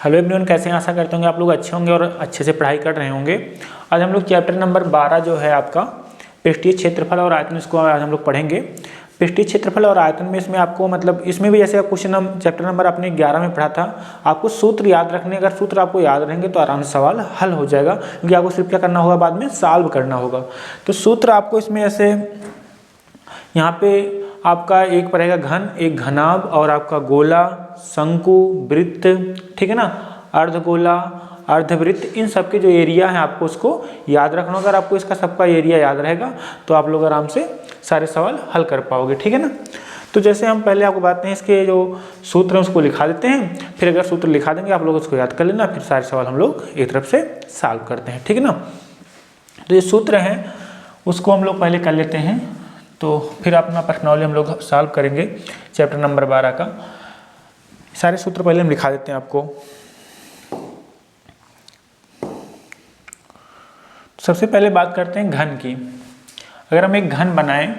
Hello everyone, कैसे हैं? आशा करते होंगे आप लोग अच्छे होंगे और अच्छे से पढ़ाई कर रहे होंगे। आज हम लोग चैप्टर नंबर 12 जो है आपका पृष्ठीय क्षेत्रफल और आयतन, इसको आज हम लोग पढ़ेंगे। पृष्ठीय क्षेत्रफल और आयतन में इसमें आपको मतलब इसमें भी जैसे क्वेश्चन चैप्टर नंबर आपने 11 में पढ़ा था, आपको सूत्र याद रखने, अगर सूत्र आपको याद रहेंगे तो आराम से सवाल हल हो जाएगा, क्योंकि आपको सिर्फ क्या करना होगा, बाद में सॉल्व करना होगा। तो सूत्र आपको इसमें ऐसे यहाँ पे आपका एक पड़ेगा घन, एक घनाभ और आपका गोला, शंकु, वृत्त, ठीक है ना, अर्धगोला, अर्धवृत्त, इन सब के जो एरिया है आपको उसको याद रखना। अगर आपको इसका सबका एरिया याद रहेगा तो आप लोग आराम से सारे सवाल हल कर पाओगे, ठीक है ना। तो जैसे हम पहले आपको बात हैं, इसके जो सूत्र हैं उसको लिखा देते हैं, फिर अगर सूत्र लिखा देंगे आप लोग उसको याद कर लेना, फिर सारे सवाल हम लोग एक तरफ से सॉल्व करते हैं, ठीक है ना। तो ये सूत्र हैं उसको हम लोग पहले कर लेते हैं, तो फिर अपना प्रश्नावली हम लोग सॉल्व करेंगे चैप्टर नंबर 12 का। सारे सूत्र पहले हम लिखा देते हैं आपको। सबसे पहले बात करते हैं घन की। अगर हम एक घन बनाएं,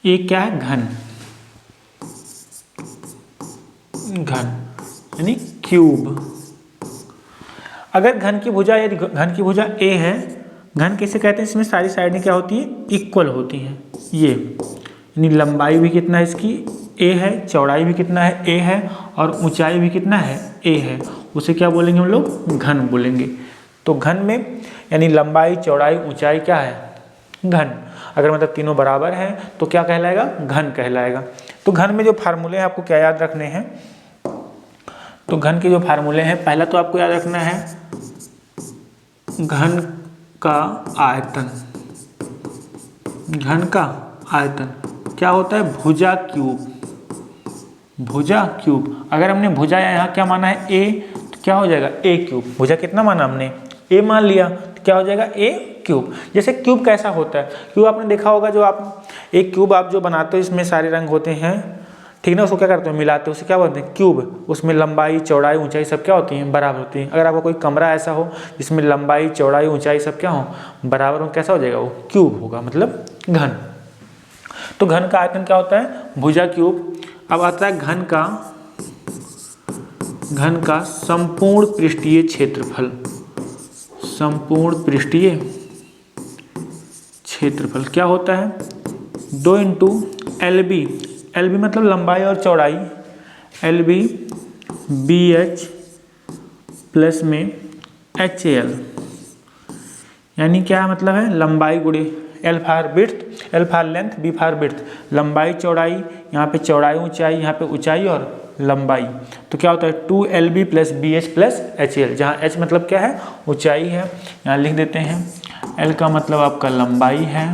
ये क्या है? घन, घन यानी क्यूब। अगर घन की भुजा, यदि घन की भुजा ए है, घन किसे कहते हैं? इसमें सारी साइडें क्या होती है? इक्वल होती हैं। ये यानी लंबाई भी कितना है इसकी? ए है, चौड़ाई भी कितना है? ए है, और ऊंचाई भी कितना है? ए है। उसे क्या बोलेंगे हम लोग? घन बोलेंगे। तो घन में यानी लंबाई, चौड़ाई, ऊंचाई क्या है? घन। अगर मतलब तीनों बराबर हैं तो क्या कहलाएगा? घन कहलाएगा। तो घन में जो फार्मूले हैं आपको क्या याद रखने हैं? तो घन के जो फार्मूले हैं, पहला तो आपको याद रखना है घन का आयतन। घन का आयतन क्या होता है? भुजा क्यूब। भुजा क्यूब। अगर हमने भुजा यहाँ क्या माना है? ए, तो क्या हो जाएगा? ए क्यूब। भुजा कितना माना हमने? ए मान लिया, तो क्या हो जाएगा? ए क्यूब। जैसे क्यूब कैसा होता है? क्यूब आपने देखा होगा, जो आप एक क्यूब आप जो बनाते हो इसमें सारे रंग होते हैं, ठीक ना, उसको क्या करते हो? मिलाते हो, उसे क्या बोलते हैं? क्यूब। उसमें लंबाई, चौड़ाई, ऊंचाई सब क्या होती हैं? बराबर होती हैं। अगर आपका कोई कमरा ऐसा हो जिसमें लंबाई, चौड़ाई, ऊंचाई सब क्या हो? बराबर हो, कैसा हो जाएगा? वो क्यूब होगा, मतलब घन। तो घन का आयतन क्या होता है? भुजा क्यूब। अब आता है घन का संपूर्ण पृष्ठीय क्षेत्रफल। संपूर्ण पृष्ठीय क्षेत्रफल क्या होता है? 2 इंटू LB। LB मतलब लंबाई और चौड़ाई, LB BH प्लस में HL, यानी क्या मतलब है? लंबाई गुणे L for width, L for length, B for width. लंबाई, चौड़ाई, यहाँ पे चौड़ाई, ऊंचाई, यहाँ पे ऊंचाई और लंबाई। तो क्या होता है? 2LB plus BH plus HL, जहाँ H मतलब क्या है? ऊंचाई है। यहाँ लिख देते हैं L का मतलब आपका लंबाई है,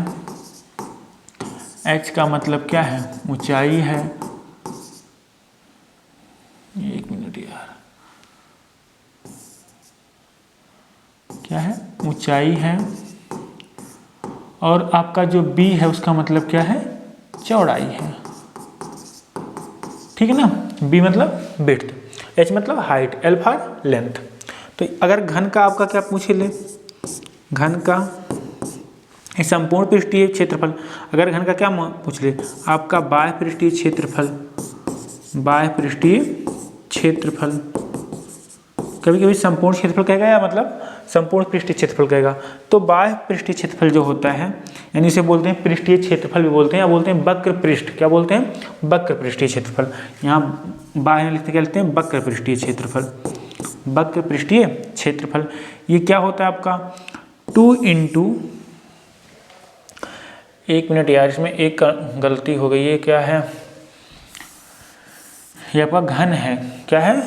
H का मतलब क्या है? ऊंचाई है। एक मिनट यार, क्या है? ऊंचाई है। और आपका जो B है उसका मतलब क्या है? चौड़ाई है, ठीक है ना। B मतलब विड्थ, H मतलब हाइट, L फॉर लेंथ। तो अगर घन का आपका क्या पूछ ले? घन का संपूर्ण पृष्ठीय क्षेत्रफल। अगर घन का क्या पूछ ले? आपका बाह्य पृष्ठीय क्षेत्रफल। बाह्य पृष्ठीय क्षेत्रफल। कभी कभी संपूर्ण क्षेत्रफल कहेगा या मतलब संपूर्ण पृष्ठीय क्षेत्रफल कहेगा। तो बाह्य पृष्ठीय क्षेत्रफल जो होता है, यानी इसे बोलते हैं पृष्ठीय क्षेत्रफल भी बोलते हैं, या बोलते हैं वक्र पृष्ठ। क्या बोलते हैं? वक्र पृष्ठीय क्षेत्रफल। यहाँ बाह्य लिखते क्या लिखते हैं? वक्र पृष्ठीय क्षेत्रफल। वक्र पृष्ठीय क्षेत्रफल ये क्या होता है आपका? 2 इंटू, एक मिनट यार, इसमें एक गलती हो गई है। क्या है? ये आपका घन है। क्या है?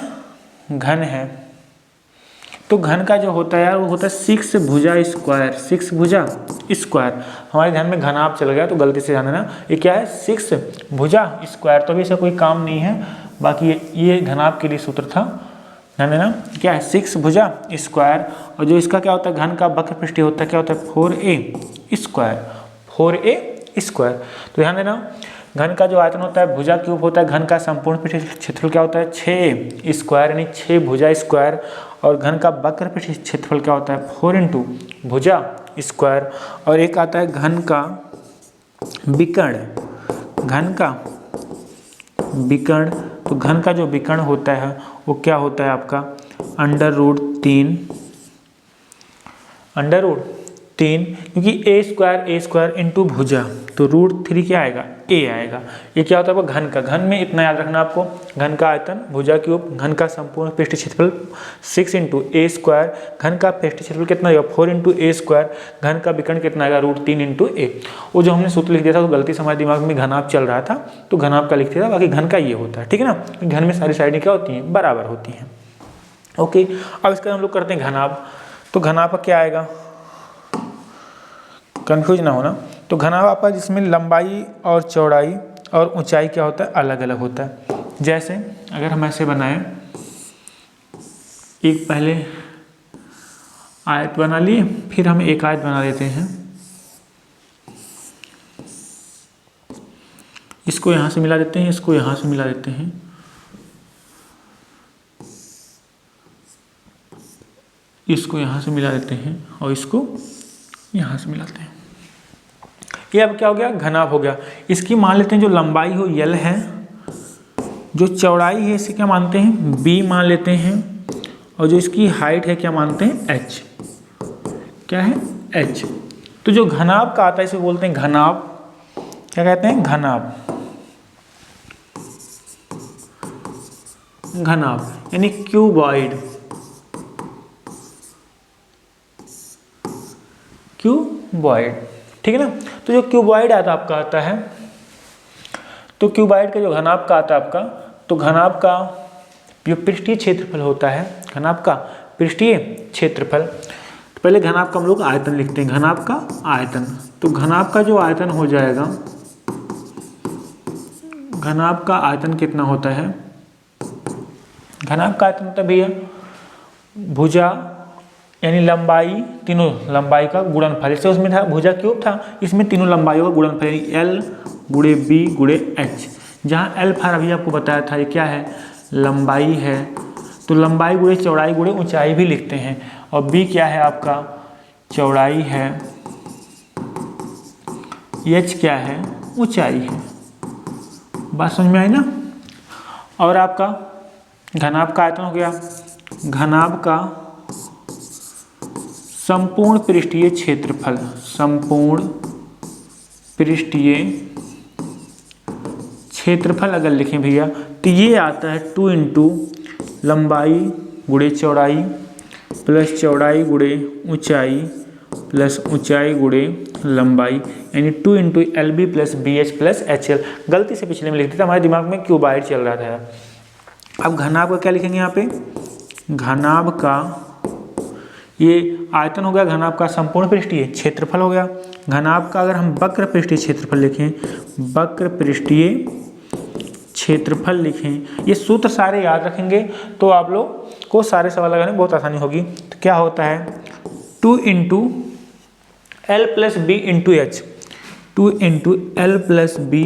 घन है। तो घन का जो होता है यार, वो होता है 6 भुजा स्क्वायर। 6 भुजा स्क्वायर। हमारे ध्यान में घनाभ चल गया तो गलती से जाना ना, ये क्या है? 6 भुजा स्क्वायर। तो अभी इसका कोई काम नहीं है, बाकी ये घनाभ के लिए सूत्र था, ध्यान देना। क्या है? 6 भुजा स्क्वायर। और जो इसका क्या होता है? घन का वक्र पृष्ठीय होता है, क्या होता है? 4A square. 4A square. तो ध्यान देना, घन का जो आयतन होता है भुजा क्यूब होता है, घन का संपूर्ण पृष्ठीय क्षेत्रफल क्या होता है 6 स्क्वायर यानी 6 भुजा स्क्वायर, और घन का वक्र पृष्ठीय क्षेत्रफल क्या होता है 4 इंटू भुजा स्क्वायर, और एक आता है घन का विकर्ण, घन का विकर्ण, तो घन का जो विकर्ण होता है वो क्या होता है आपका √3 क्योंकि ए स्क्वायर इंटू भुजा, तो √3 क्या आएगा ए आएगा। ये क्या होता है आपका घन का, घन में इतना याद रखना आपको, घन का आयतन भुजा क्यूब, घन का संपूर्ण पृष्ठीय क्षेत्रफल 6 इंटू ए स्क्वायर, घन का पृष्ठीय क्षेत्रफल कितना आएगा 4 इंटू ए स्क्वायर, घन का विकर्ण कितना आएगा √3 इंटू ए। वो जो हमने सूत्र लिख दिया था तो गलती से हमारे दिमाग में घनाभ चल रहा था तो घनाभ का लिख दिया था, बाकी घन का ये होता है, ठीक है ना। घन में सारी साइडें क्या होती हैं बराबर होती हैं। ओके, अब इसका हम लोग करते हैं घनाभ। तो घनाभ का क्या आएगा, कंफ्यूज ना होना, तो घनाभ आपका जिसमें लंबाई और चौड़ाई और ऊंचाई क्या होता है अलग अलग होता है। जैसे अगर हम ऐसे बनाएं, एक पहले आयत बना लिए, फिर हम एक आयत बना लेते हैं, इसको यहाँ से मिला देते हैं, इसको यहाँ से मिला देते हैं, इसको यहाँ से मिला देते हैं और इसको यहाँ से मिलाते हैं। ये अब क्या हो गया घनाभ हो गया। इसकी मान लेते हैं जो लंबाई हो L है, जो चौड़ाई है इसे क्या मानते हैं B मान लेते हैं, और जो इसकी हाइट है क्या मानते हैं H, क्या है H। तो जो घनाभ का आता है इसे बोलते हैं घनाभ, क्या कहते हैं घनाभ, घनाभ यानी क्यूबॉइड, क्यूबॉइड, ठीक है ना। तो जो क्यूबॉइड आपका आता है, तो क्यूबॉइड का जो घनाभ का आता है आपका, तो घनाभ का जो पृष्ठीय क्षेत्रफल होता है, घनाभ का पृष्ठीय क्षेत्रफल, तो पहले घनाभ का हम लोग आयतन लिखते हैं, घनाभ का आयतन, तो घनाभ का जो आयतन हो जाएगा, घनाभ का आयतन कितना होता है, घनाभ का आयतन होता है भैया भुजा यानी लंबाई, तीनों लंबाई का गुणनफल, जैसे उसमें था भुजा क्यूब था, इसमें तीनों लंबाइयों का गुणनफल यानी L गुणे B गुणे H, जहाँ L फार अभी आपको बताया था ये क्या है लंबाई है, तो लंबाई गुणे चौड़ाई गुणे ऊंचाई भी लिखते हैं, और B क्या है आपका चौड़ाई है, H क्या है ऊंचाई है। बात समझ में आई ना। और आपका घनाभ का आयतन हो गया, घनाभ का संपूर्ण पृष्ठीय क्षेत्रफल, संपूर्ण पृष्ठीय क्षेत्रफल अगर लिखें भैया तो ये आता है 2 इंटू लंबाई गुणे चौड़ाई प्लस चौड़ाई गुणे ऊंचाई प्लस ऊंचाई गुणे लंबाई, यानी 2 into LB plus BH plus HL। गलती से पिछले में लिख दिया था, हमारे दिमाग में क्यूबॉइड चल रहा था। अब घनाभ का क्या लिखेंगे यहाँ पे, घनाभ का ये आयतन हो गया, घनाभ का संपूर्ण पृष्ठीय क्षेत्रफल हो गया। घनाभ का अगर हम वक्र पृष्ठीय क्षेत्रफल लिखें, वक्र पृष्ठीय क्षेत्रफल लिखें, ये सूत्र सारे याद रखेंगे तो आप लोग को सारे सवाल लगाने में बहुत आसानी होगी। तो क्या होता है 2 into L plus B into H, 2 into L plus B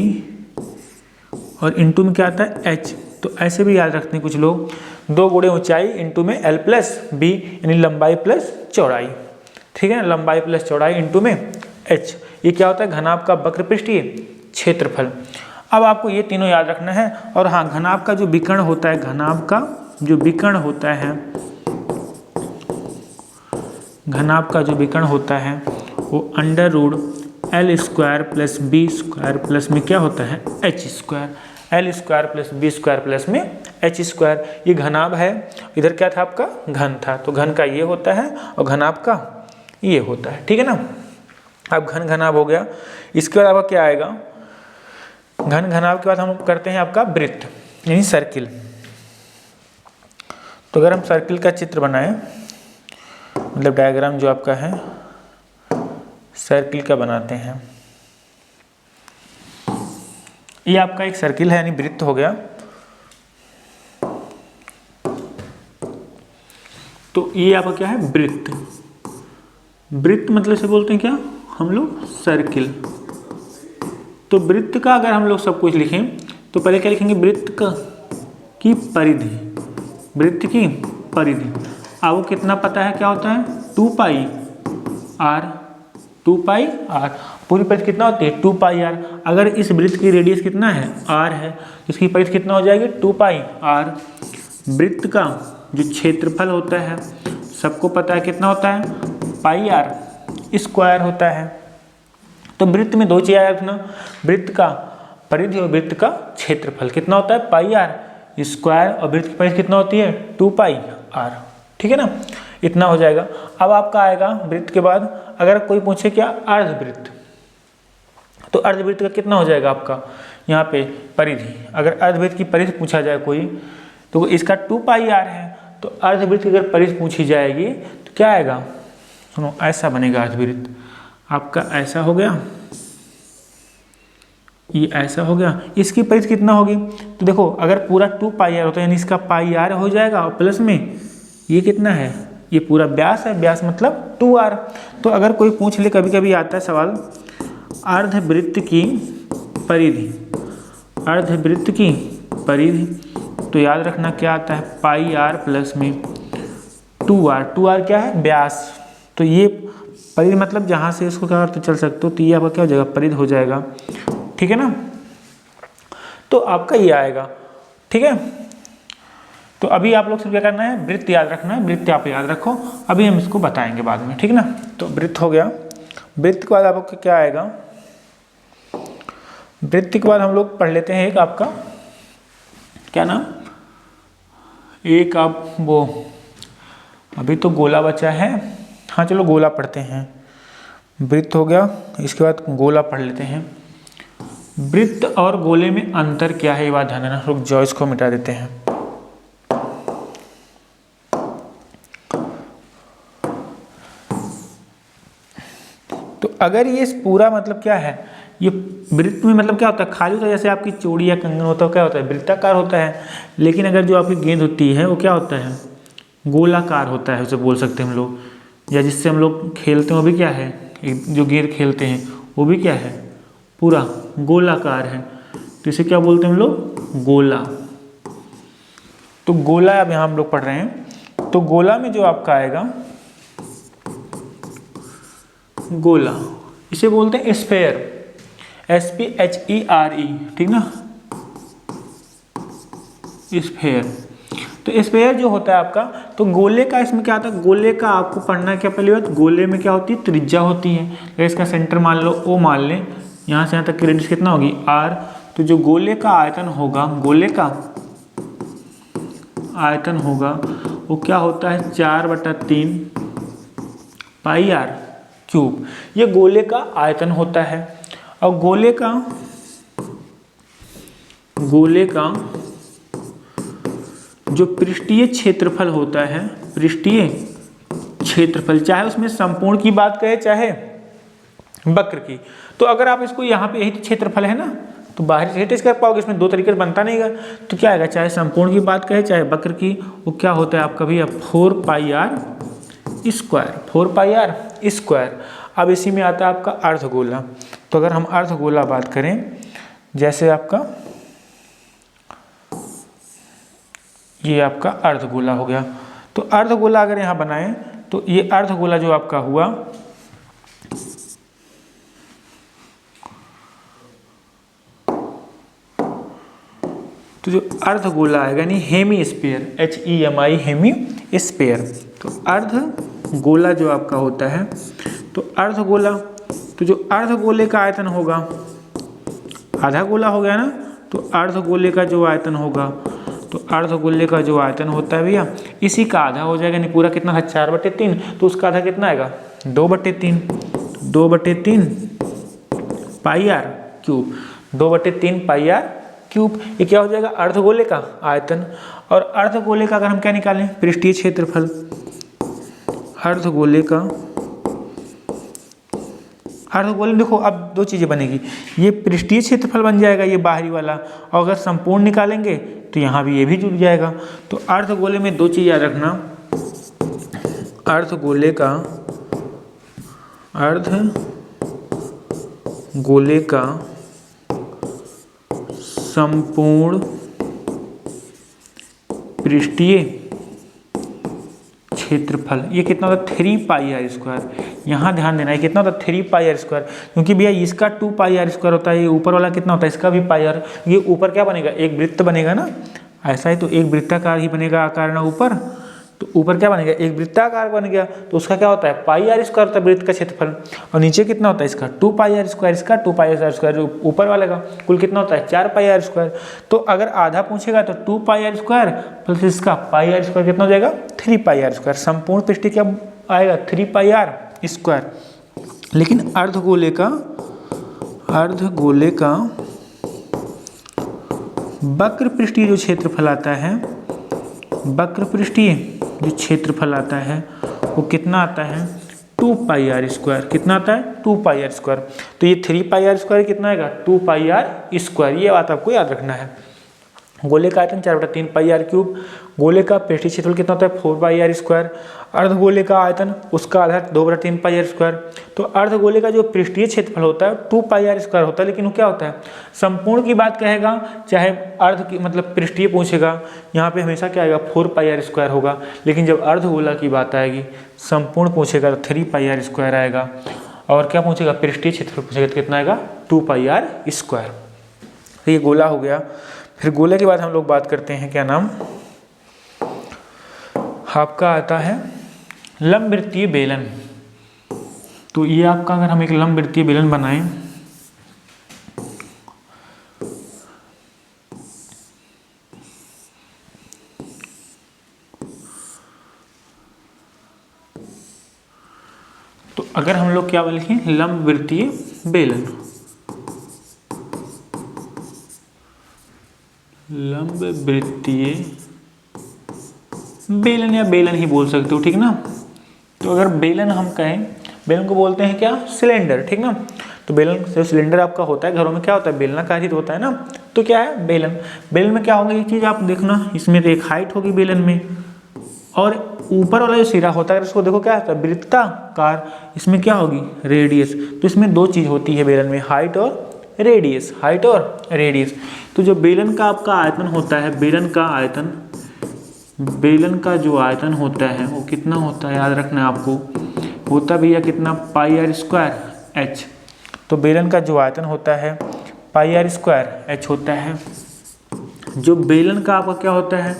और इंटू में क्या आता है H। तो ऐसे भी याद रखते हैं कुछ लोग, 2 गुणे ऊंचाई इंटू में L प्लस B यानी लंबाई प्लस चौड़ाई, ठीक है, लंबाई प्लस चौड़ाई इंटू में H। ये क्या होता है घनाभ का वक्र पृष्ठीय क्षेत्रफल। अब आपको ये तीनों याद रखना है। और हाँ, घनाभ का जो विकर्ण होता है, घनाभ का जो विकर्ण होता है, घनाभ का जो विकर्ण होता है वो √L square plus B square plus में क्या होता है H square, L square plus B square plus में H स्क्वायर। ये घनाभ है, इधर क्या था आपका घन था, तो घन का ये होता है और घनाभ का ये होता है, ठीक है ना। अब घन घनाभ हो गया। इसके बाद आपका क्या आएगा, घन घनाभ के बाद हम करते हैं आपका वृत्त यानी सर्किल। तो अगर हम सर्किल का चित्र बनाएं, मतलब डायग्राम जो आपका है सर्किल का बनाते हैं, ये आपका एक सर्किल है यानी वृत्त हो गया। तो ये आपका क्या है वृत्त, वृत्त मतलब से बोलते हैं क्या हम लोग सर्किल, तो वृत्त का अगर हम लोग सब कुछ लिखें तो पहले क्या लिखेंगे, वृत्त की परिधि, वृत्त की परिधि। अब वो कितना पता है क्या होता है, 2 पाई आर, 2 पाई आर। पूरी परिधि कितना होती है, 2 पाई आर। अगर इस वृत्त की रेडियस कितना है, आर है, तो इसकी परिधि कितना हो जाएगी, 2 पाई आर। वृत्त का जो क्षेत्रफल होता है सबको पता है कितना होता है, पाई आर स्क्वायर होता है। तो वृत्त में दो चीज़ याद रखना, वृत्त का परिधि और वृत्त का क्षेत्रफल कितना होता है, पाई आर स्क्वायर, और वृत्त की परिधि कितना होती है, 2 पाई आर। ठीक है ना, इतना हो जाएगा। अब आपका आएगा वृत्त के बाद अगर कोई पूछे क्या, अर्धवृत्त, तो अर्धवृत्त का कितना हो जाएगा आपका यहाँ पे परिधि। अगर अर्धवृत्त की परिधि पूछा जाए कोई, तो इसका 2 पाई आर है, तो अर्धवृत्त की अगर परिधि पूछी जाएगी तो क्या आएगा, सुनो ऐसा बनेगा अर्धवृत्त आपका, ऐसा हो गया, ये ऐसा हो गया। इसकी परिधि कितना होगी, तो देखो अगर पूरा 2 पाई आर होता है यानी इसका पाई आर हो जाएगा, और प्लस में ये कितना है, ये पूरा व्यास है, व्यास मतलब 2r। तो अगर कोई पूछ ले, कभी कभी आता है सवाल, अर्धवृत्त की परिधि, अर्धवृत्त की परिधि, तो याद रखना क्या आता है, पाई आर प्लस में 2r। 2r क्या है, व्यास। तो ये परिधि मतलब जहाँ से इसको क्या अर्थ चल सकते हो, तो ये आपका क्या हो जाएगा, परिधि हो जाएगा। ठीक है ना, तो आपका ये आएगा। ठीक है, तो अभी आप लोग सिर्फ क्या करना है, वृत्त याद रखना है, वृत्त आप याद रखो, अभी हम इसको बताएंगे बाद में। ठीक ना, तो वृत्त हो गया। वृत्त के बाद आपको क्या आएगा, वृत्त के बाद हम लोग पढ़ लेते हैं एक आपका क्या नाम, एक आप वो, अभी तो गोला बचा है, हाँ चलो गोला पढ़ते हैं। वृत्त हो गया, इसके बाद गोला पढ़ लेते हैं। वृत्त और गोले में अंतर क्या है, ये बात ध्यान देना। रुक जाओ, इसको मिटा देते हैं। तो अगर ये पूरा मतलब क्या है, ये वृत्त में मतलब क्या होता है, खाली होता है, जैसे आपकी चूड़ी या कंगन होता है, क्या होता है, वृत्ताकार होता है। लेकिन अगर जो आपकी गेंद होती है वो क्या होता है, गोलाकार होता है, उसे बोल सकते हैं हम लोग। या जिससे हम लोग खेलते हैं वो भी क्या है, जो गेंद खेलते हैं वो भी क्या है, पूरा गोलाकार है। तो इसे क्या बोलते हैं हम लोग, गोला। तो गोला अब यहाँ हम लोग पढ़ रहे हैं। तो गोला में जो आपका आएगा, गोला इसे बोलते हैं स्फेयर, SPHERE। ठीक ना, स्फेयर। तो स्फेयर जो होता है आपका, तो गोले का इसमें क्या आता है, गोले का आपको पढ़ना क्या पहली बात, गोले में क्या होती है, त्रिज्या होती है। अगर इसका सेंटर मान लो O मान लें, यहाँ से यहाँ तक की रेडियस कितना होगी, R। तो जो गोले का आयतन होगा, गोले का आयतन होगा वो क्या होता है, 4/3 पाई आर क्यूब। ये गोले का आयतन होता है। और गोले का जो पृष्ठीय क्षेत्रफल होता है, पृष्ठीय क्षेत्रफल, चाहे उसमें संपूर्ण की बात करें चाहे वक्र की। तो अगर आप इसको यहाँ पे, यही तो क्षेत्रफल है ना, तो बाहर से टेस्ट कर पाओगे, इसमें दो तरीके से बनता नहीं है। तो क्या आएगा, चाहे संपूर्ण की बात करें चाहे वक्र की, वो क्या होता है आपका भैया, 4 pi R square, 4 pi R square. अब इसी में आता है आपका अर्धगोला। तो अगर हम अर्धगोला बात करें, जैसे आपका ये आपका अर्धगोला हो गया। तो अर्धगोला अगर यहाँ बनाएं, तो ये अर्धगोला जो आपका हुआ, तो जो अर्धगोला आएगा यानी hemisphere, HEMI hemisphere. तो अर्धगोला जो आपका होता है, तो अर्धगोला, तो जो अर्धगोले का आयतन होगा, आधा गोला हो गया ना, तो अर्धगोले का जो आयतन होगा, तो अर्धगोले का जो आयतन होता है भैया, इसी का आधा हो जाएगा। नहीं पूरा कितना था, 4/3, तो उसका आधा कितना आएगा, 2/3, 2/3 pi R cube, 2/3 pi R cube. ये क्या हो जाएगा, अर्धगोले का आयतन। और अर्धगोले का अगर हम क्या निकालें, पृष्ठीय क्षेत्रफल, अर्धगोले का, अर्धगोले में देखो अब दो चीज़ें बनेगी, ये पृष्ठीय क्षेत्रफल बन जाएगा ये बाहरी वाला, और अगर संपूर्ण निकालेंगे तो यहाँ भी ये भी जुड़ जाएगा। तो अर्धगोले में दो चीज़ याद रखना, अर्धगोले का संपूर्ण पृष्ठीय क्षेत्रफल, ये कितना होता है 3 पाई आर स्क्वायर। यहाँ ध्यान देना है कितना होता है 3 पाई आर स्क्वायर, क्योंकि भैया इसका 2 पाई आर स्क्वायर होता है, ये ऊपर वाला कितना होता है इसका भी पाई आर। ये ऊपर क्या बनेगा, एक वृत्त बनेगा ना, ऐसा ही तो एक वृत्ताकार ही बनेगा आकार ना ऊपर, तो ऊपर क्या बनेगा एक वृत्ताकार बन गया, तो उसका क्या होता है पाई आर स्क्वायर होता है वृत्त का क्षेत्रफल। और नीचे कितना होता है इसका 2 पाई आर स्क्वायर, इसका 2 पाई आर स्क्वायर, ऊपर वाले का कुल कितना होता है 4 पाई आर स्क्वायर। तो अगर आधा पूछेगा तो 2 पाई आर स्क्वायर प्लस इसका पाई आर स्क्वायर कितना हो जाएगा 3 पाई आर स्क्वायर। संपूर्ण पृष्ठ क्या आएगा 3 पाई आर स्क्वायर। लेकिन अर्धगोले का वक्र पृष्ठीय जो क्षेत्रफल आता है, वक्र पृष्ठीय जो क्षेत्रफल आता है वो कितना आता है 2 पाई आर स्क्वायर। कितना आता है 2 पाई आर स्क्वायर। तो ये 3 पाई आर स्क्वायर कितना आएगा 2 पाई आर स्क्वायर। ये बात आपको याद रखना है। गोले का आयतन 4/3 पाई आर क्यूब। गोले का पृष्ठीय क्षेत्रफल कितना होता है 4 पाई आर स्क्वायर। अर्धगोले का आयतन उसका आधार 2/3 पाई आर स्क्वायर। तो अर्धगोले का जो पृष्ठीय क्षेत्रफल होता है 2 पाई आर स्क्वायर होता है, लेकिन वो क्या होता है संपूर्ण की बात कहेगा, चाहे अर्ध की मतलब पृष्ठीय पूछेगा, यहाँ पे हमेशा क्या आएगा 4 पाई आर स्क्वायर होगा। लेकिन जब अर्धगोला की बात आएगी संपूर्ण पूछेगा तो 3 पाई आर स्क्वायर आएगा। और क्या पूछेगा पृष्ठीय क्षेत्रफल पूछेगा तो कितना आएगा 2 पाई आर स्क्वायर। तो ये गोला हो गया। फिर गोले के बाद हम लोग बात करते हैं क्या नाम आपका आता है लंबवृत्तीय बेलन। तो ये आपका अगर हम एक लंबवृत्तीय बेलन बनाएं तो अगर हम लोग क्या लिखें लंबवृत्तीय बेलन, लंबवृत्तीय बेलन या बेलन ही बोल सकते हो, ठीक ना। तो अगर बेलन हम कहें, बेलन को बोलते हैं क्या सिलेंडर, ठीक ना। तो बेलन जो सिलेंडर आपका होता है घरों में क्या होता है बेलनाकार ही होता है ना। तो क्या है बेलन, बेलन में क्या होगा ये चीज़ आप देखना, इसमें तो एक हाइट होगी बेलन में, और ऊपर वाला जो सिरा होता है उसको देखो क्या होता है वृत्ताकार, इसमें क्या होगी रेडियस। तो इसमें 2 चीज़ होती है बेलन में, हाइट और रेडियस, हाइट और रेडियस। तो जो बेलन का आपका आयतन होता है, बेलन का आयतन, बेलन का जो आयतन होता है वो कितना होता है याद रखना है आपको, होता भैया कितना पाई आर स्क्वायर एच। तो बेलन का जो आयतन होता है पाई आर स्क्वायर एच होता है। जो बेलन का आपका क्या होता है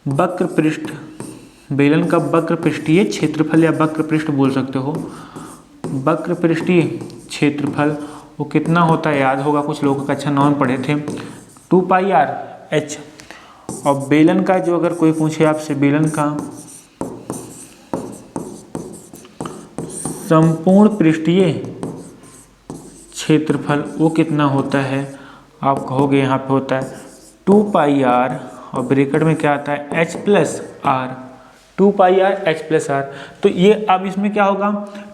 वक्र पृष्ठ, बेलन का वक्र पृष्ठीय क्षेत्रफल या वक्र पृष्ठ बोल सकते हो, वक्र पृष्ठीय क्षेत्रफल वो कितना होता है याद होगा, कुछ लोगों का कक्षा 9 में पढ़े थे 2 पाई आर एच। और बेलन का जो अगर कोई पूछे आपसे बेलन का संपूर्ण पृष्ठीय क्षेत्रफल वो कितना होता है, आप कहोगे यहाँ पे होता है 2 पाई आर और ब्रैकेट में क्या आता है H plus R, 2 pi R H plus R. तो ये अब इसमें क्या होगा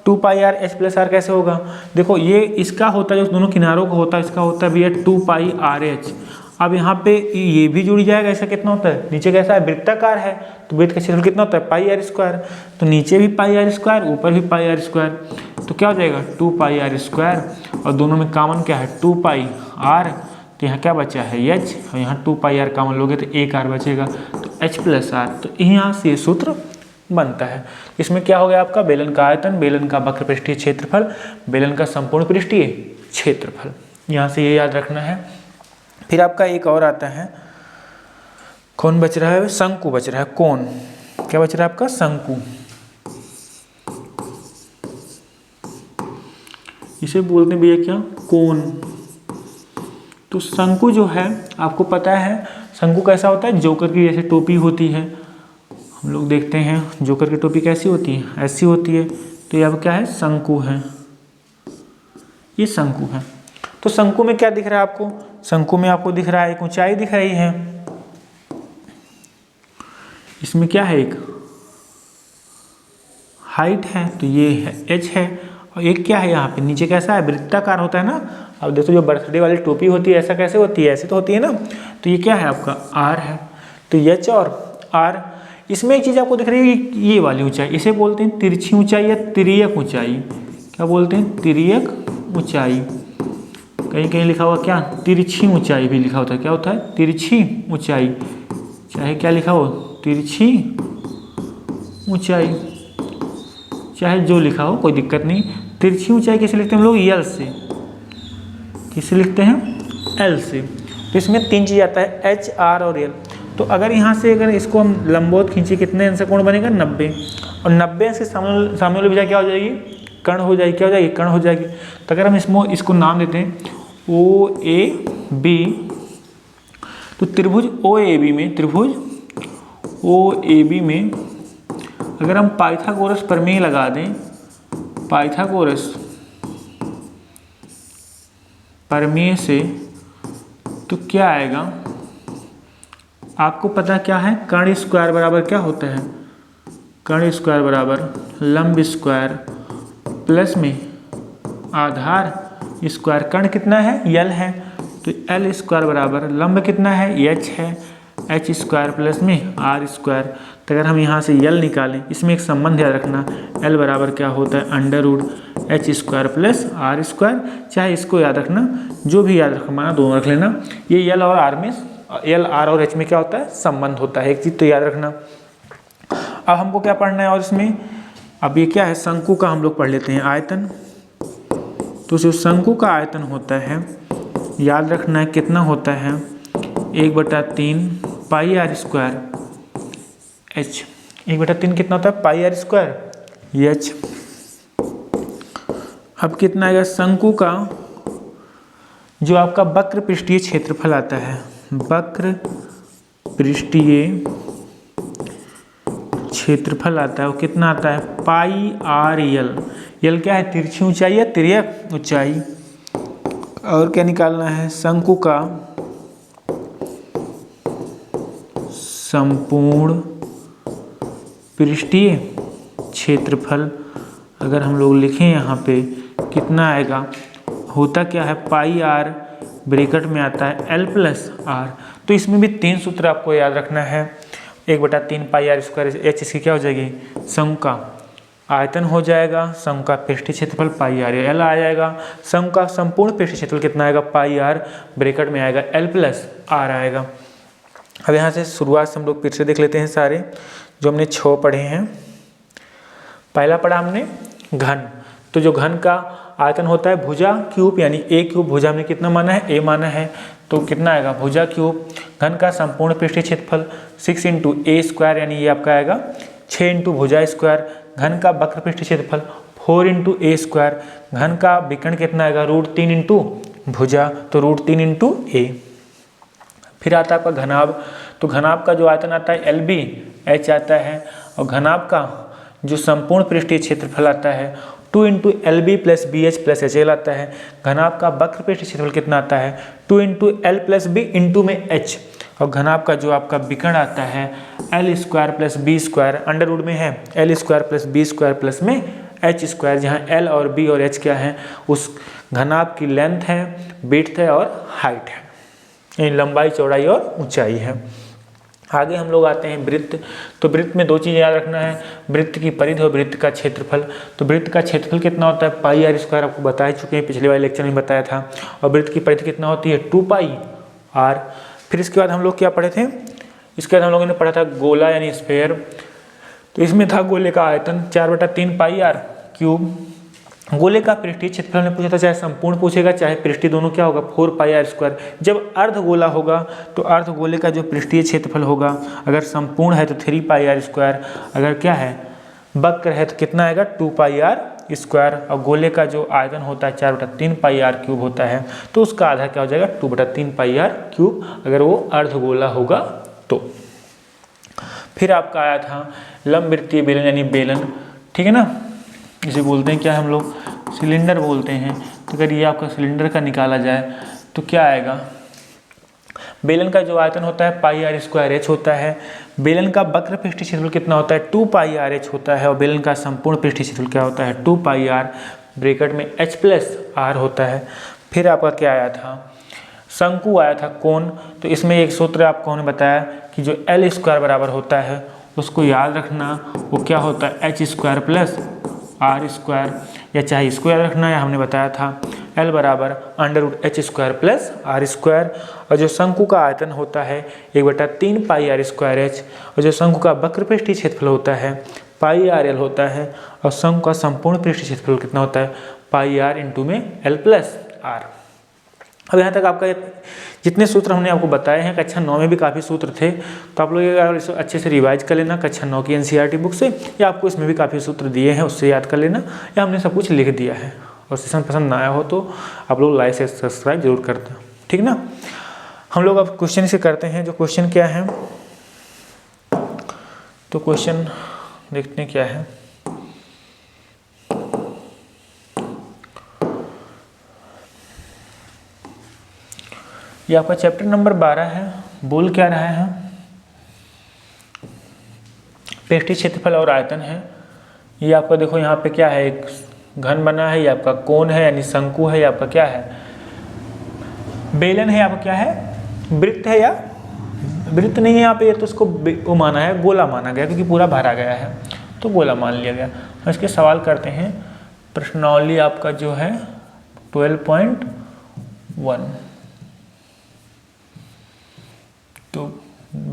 2 pi R H plus R कैसे होगा, देखो ये इसका होता है जो दोनों किनारों का होता है, इसका होता है भैया 2 पाई आर एच। अब यहाँ पे ये भी जुड़ जाएगा, ऐसा कितना होता है नीचे कैसा है वृत्ताकार है, तो वृत्त का क्षेत्रफल कितना होता है पाई आर स्क्वायर। तो नीचे भी पाई आर स्क्वायर ऊपर भी पाई आर स्क्वायर, तो क्या हो जाएगा 2 पाई आर स्क्वायर, और दोनों में कॉमन क्या है 2 पाई आर। तो यहाँ क्या बचा है एच, और यहाँ 2 पाई आर कॉमन लोगे तो एक आर बचेगा, तो एच प्लस आर। तो यहाँ से ये सूत्र बनता है। इसमें क्या हो गया आपका बेलन का आयतन, बेलन का वक्र पृष्ठीय क्षेत्रफल, बेलन का संपूर्ण पृष्ठीय क्षेत्रफल, यहाँ से ये याद रखना है। फिर आपका एक और आता है कौन बच रहा है, शंकु बच रहा है, कोण। क्या बच रहा है आपका शंकु, इसे बोलते हैं भैया क्या कोण। तो शंकु जो है आपको पता है शंकु कैसा होता है, जोकर की जैसे टोपी होती है, हम लोग देखते हैं जोकर की टोपी कैसी होती है ऐसी होती है। तो ये अब क्या है शंकु है, ये शंकु है। तो शंकु में क्या दिख रहा है आपको, शंकु में आपको दिख रहा है एक ऊंचाई दिख रही है, इसमें क्या है एक हाइट है, तो ये है एच है, और एक क्या है यहाँ पे नीचे कैसा है वृत्ताकार होता है ना। अब देखो जो बर्थडे वाली टोपी होती है ऐसा कैसे होती है, ऐसे तो होती है ना। तो ये क्या है आपका आर है, तो एच और आर। इसमें एक चीज़ आपको दिख रही है ये वाली ऊंचाई, इसे बोलते हैं तिरछी ऊंचाई या तिर्यक ऊंचाई। क्या बोलते हैं तिर्यक ऊंचाई। कहीं कहीं लिखा हुआ क्या, तिरछी ऊंचाई भी लिखा होता है। क्या होता है, तिरछी ऊंचाई, चाहे क्या लिखा हो, तिरछी ऊंचाई, चाहे जो लिखा हो कोई दिक्कत नहीं। तिरछी ऊंचाई कैसे लिखते हैं हम लोग, यल से। किससे लिखते हैं, एल से। तो इसमें 3 चीज़ आता है, एच, आर और एल। तो अगर यहाँ से अगर इसको हम लंबवत खींचे, कितने अंश कोण बनेगा, 90। और 90 अंश के सामने वाली भुजा क्या हो जाएगी, कर्ण हो जाएगी। क्या हो जाएगी, कर्ण हो जाएगी। तो अगर हम इसको नाम देते हैं ओ ए बी, तो त्रिभुज ओ ए बी में, त्रिभुज ओ ए बी में अगर हम पाइथागोरस प्रमेय लगा दें, पाइथागोरस प्रमेय से, तो क्या आएगा, आपको पता क्या है, कर्ण स्क्वायर बराबर क्या होता है, कर्ण स्क्वायर बराबर लंब स्क्वायर प्लस में आधार स्क्वायर। कर्ण कितना है, यल है, तो एल स्क्वायर बराबर लंब कितना है, एच है, एच स्क्वायर प्लस में आर स्क्वायर। तो अगर हम यहाँ से यल निकालें, इसमें एक संबंध याद रखना, एल बराबर क्या होता है, under root H square plus R square. चाहे इसको याद रखना, जो भी याद रखना दोनों रख लेना। ये यल और आर में, एल, आर और एच में क्या होता है, संबंध होता है। एक चीज़ तो याद रखना। अब हमको क्या पढ़ना है, और इसमें अब ये क्या है, शंकु का हम लोग पढ़ लेते हैं, आयतन। तो जो शंकु का आयतन होता है, याद रखना है कितना होता है, 1/3 पाई आर स्क्वायर एच। 1/3 कितना होता है, पाई आर स्क्वायर एच। अब कितना आएगा, शंकु का जो आपका वक्र पृष्ठीय क्षेत्रफल आता है, वक्र पृष्ठीय क्षेत्रफल आता है, वो कितना आता है, पाई आर यल। यल क्या है, तिरछी ऊंचाई या तिर्यक ऊंचाई। और क्या निकालना है, शंकु का संपूर्ण पृष्ठीय क्षेत्रफल अगर हम लोग लिखें यहाँ पे, कितना आएगा, होता क्या है, पाई आर ब्रैकेट में आता है एल प्लस आर। तो इसमें भी 3 सूत्र आपको याद रखना है। 1/3 पाई आर स्क्वायर एच, इसकी क्या हो जाएगी, शंकु का आयतन हो जाएगा, शंकु का पृष्ठीय क्षेत्रफल पाई आर एल आ जाएगा, शंकु का संपूर्ण पृष्ठीय क्षेत्रफल कितना आएगा, पाई आर ब्रैकेट में आएगा एल प्लस आर आएगा। अब यहाँ से शुरुआत से हम लोग फिर से देख लेते हैं सारे जो हमने 6 पढ़े हैं। पहला पढ़ा हमने घन। तो जो घन का आयतन होता है भुजा क्यूब, यानी ए क्यूब, भुजा हमने कितना माना है, ए माना है, तो कितना आएगा, भुजा क्यूब। घन का संपूर्ण पृष्ठीय क्षेत्रफल 6 × ए स्क्वायर, यानी ये आपका आएगा 6 × भुजा स्क्वायर। घन का वक्र पृष्ठीय क्षेत्रफल 4 × ए स्क्वायर। घन का विकर्ण कितना आएगा, √3 × भुजा, तो √3 × ए। फिर आता है आपका घनाभ। तो घनाभ का जो आयतन आता है एल बी एच आता है, और घनाभ का जो संपूर्ण पृष्ठीय क्षेत्रफल आता है 2 × L B plus B H plus H L आता है। घनाभ का वक्र पृष्ठीय क्षेत्रफल कितना आता है, 2 × एल प्लस बी इंटू में एच। और घनाभ का जो आपका विकर्ण आता है L square plus B square, under root में है L square plus B square plus में एच स्क्वायर, जहाँ एल और बी और एच क्या है, उस घनाभ की लेंथ है, विड्थ है और हाइट है, यानी लंबाई, चौड़ाई और ऊंचाई है। आगे हम लोग आते हैं वृत्त। तो वृत्त में 2 चीज़ें याद रखना है, वृत्त की परिधि और वृत्त का क्षेत्रफल। तो वृत्त का क्षेत्रफल कितना होता है, पाई आर स्क्वायर, आपको बता ही चुके हैं, पिछले वाले लेक्चर में बताया था। और वृत्त की परिधि कितना होती है, 2 पाई आर। फिर इसके बाद हम लोग क्या पढ़े थे, इसके बाद हम लोगों ने पढ़ा था गोला यानी स्फेयर। तो इसमें था गोले का आयतन 4/3 पाई आर क्यूब। गोले का पृष्ठीय क्षेत्रफल ने पूछा था, चाहे संपूर्ण पूछेगा चाहे पृष्ठीय, दोनों क्या होगा, 4 पाई आर स्क्वायर। जब अर्धगोला होगा तो अर्धगोले का जो पृष्ठीय क्षेत्रफल होगा, अगर संपूर्ण है तो 3 पाई आर स्क्वायर, अगर क्या है वक्र है तो कितना आएगा, 2 पाई आर स्क्वायर। और गोले का जो आयतन होता है 4/3 पाई आर क्यूब होता है, तो उसका आधा क्या हो जाएगा, 2/3 पाई आर क्यूब, अगर वो अर्धगोला होगा तो। फिर आपका आया था लंबवृत्तीय बेलन यानी बेलन, ठीक है ना, इसे बोलते हैं क्या हम लोग, सिलेंडर बोलते हैं। तो अगर ये आपका सिलेंडर का निकाला जाए तो क्या आएगा, बेलन का जो आयतन होता है पाई आर स्क्वायर एच होता है। बेलन का वक्र पृष्ठीय क्षेत्रफल कितना होता है, 2 पाई आर एच होता है। और बेलन का संपूर्ण पृष्ठीय क्षेत्रफल क्या होता है, 2 पाई आर ब्रैकेट में एच प्लस आर होता है। फिर आपका क्या आया था, शंकु आया था कोण। तो इसमें एक सूत्र आपको हमने बताया कि जो एल स्क्वायर बराबर होता है उसको याद रखना, वो क्या होता है, H square plus R square, या चाहे इसको याद रखना, या हमने बताया था L बराबर √h² प्लस r²। और जो शंकु का आयतन होता है 1/3 पाई r² h। और जो शंकु का वक्र पृष्ठीय क्षेत्रफल होता है पाई r l होता है। और शंकु का संपूर्ण पृष्ठीय क्षेत्रफल कितना होता है पाई r इंटू में l प्लस r। अब यहाँ तक आपका जितने सूत्र हमने आपको बताए हैं, कक्षा 9 में भी काफ़ी सूत्र थे, तो आप लोग अगर इसको अच्छे से रिवाइज कर लेना कक्षा 9 की NCERT बुक से, या आपको इसमें भी काफ़ी सूत्र दिए हैं उससे याद कर लेना, या हमने सब कुछ लिख दिया है। और सेशन पसंद ना आया हो तो आप लोग लाइक से सब्सक्राइब जरूर कर दें, ठीक ना। हम लोग अब क्वेश्चन से करते हैं। जो क्वेश्चन क्या है, तो क्वेश्चन देखते हैं क्या है। ये आपका चैप्टर नंबर 12 है। बोल क्या रहा है, पृष्ठीय क्षेत्रफल और आयतन है। ये आपका देखो यहाँ पे क्या है, एक घन बना है, ये आपका कोण है यानी शंकु है, ये आपका क्या है बेलन है, आपका क्या है वृत्त है, या वृत्त नहीं है यहाँ पे, ये तो उसको वो माना है गोला माना गया क्योंकि पूरा भरा गया है तो गोला मान लिया गया। हम इसके सवाल करते हैं। प्रश्नावली आपका जो है 12.1 तो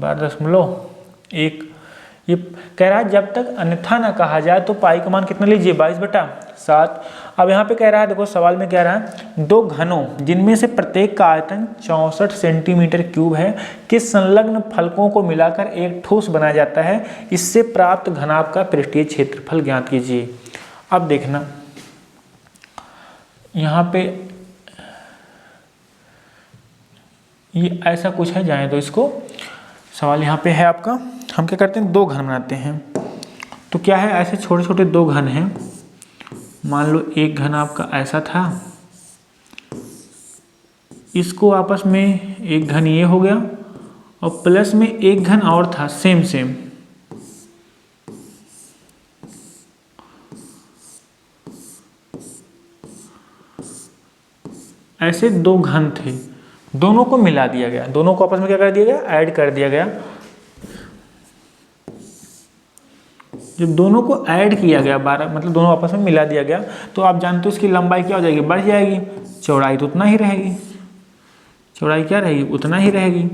12.1 ये कह रहा है जब तक अन्यथा ना कहा जाए तो पाई का मान कितना लीजिए 22/7। अब यहाँ पे कह रहा है, देखो सवाल में कह रहा है दो घनों जिनमें से प्रत्येक का आयतन 64 सेंटीमीटर क्यूब है के संलग्न फलकों को मिलाकर एक ठोस बनाया जाता है, इससे प्राप्त घनाभ का पृष्ठीय क्षेत्रफल ज्ञात कीजिए। अब देखना यहाँ पे ये ऐसा कुछ है, जाए तो इसको सवाल यहाँ पे है आपका। हम क्या करते हैं, दो घन बनाते हैं। तो क्या है, ऐसे छोटे छोटे दो घन हैं। मान लो एक घन आपका ऐसा था, इसको आपस में एक घन ये हो गया और प्लस में एक घन और था सेम सेम। ऐसे दो घन थे, दोनों को मिला दिया गया, दोनों को आपस में क्या कर दिया गया, ऐड कर दिया गया। जब दोनों को ऐड किया गया 12 मतलब दोनों आपस में मिला दिया गया, तो आप जानते हो इसकी लंबाई क्या हो जाएगी, बढ़ जाएगी। चौड़ाई तो उतना ही रहेगी, चौड़ाई क्या रहेगी, उतना ही रहेगी।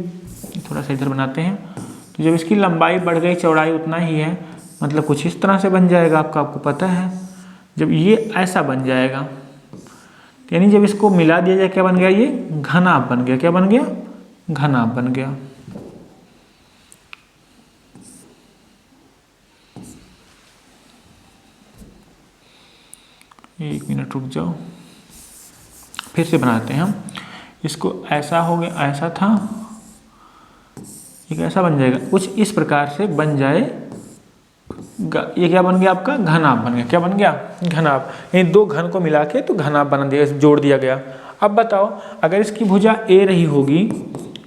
थोड़ा सा इधर बनाते हैं। तो जब इसकी लंबाई बढ़ गई, चौड़ाई उतना ही है, मतलब कुछ इस तरह से बन जाएगा आपको पता है। जब ये ऐसा बन जाएगा, यानी जब इसको मिला दिया जाए क्या बन गया, ये घनाभ बन गया। क्या बन गया, घनाभ बन गया। एक मिनट रुक जाओ, फिर से बनाते हैं हम इसको। ऐसा हो गया, ऐसा था, एक ऐसा बन जाएगा, कुछ इस प्रकार से बन जाए। ये क्या बन गया आपका, घनाभ बन गया। क्या बन गया, घनाभ। ये दो घन को मिला के तो घनाभ बना दिया, जोड़ दिया गया। अब बताओ, अगर इसकी भुजा ए रही होगी,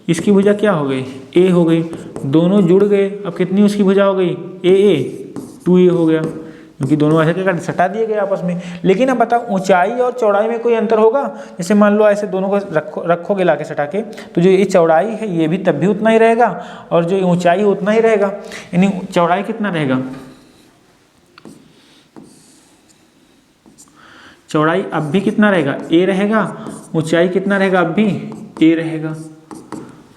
इसकी भुजा क्या हो गई, ए हो गई, दोनों जुड़ गए। अब कितनी उसकी भुजा हो गई, ए 2a हो गया, क्योंकि दोनों ऐसे क्या सटा दिए गए आपस में। लेकिन अब बताओ ऊंचाई और चौड़ाई में कोई अंतर होगा। जैसे मान लो ऐसे दोनों को रखोगे ला के सटा के, तो जो ये चौड़ाई है ये भी तब भी उतना ही रहेगा और जो ऊंचाई उतना ही रहेगा। यानी चौड़ाई कितना रहेगा, चौड़ाई अब भी कितना रहेगा, ए रहेगा। ऊंचाई कितना रहेगा, अब भी ए रहेगा।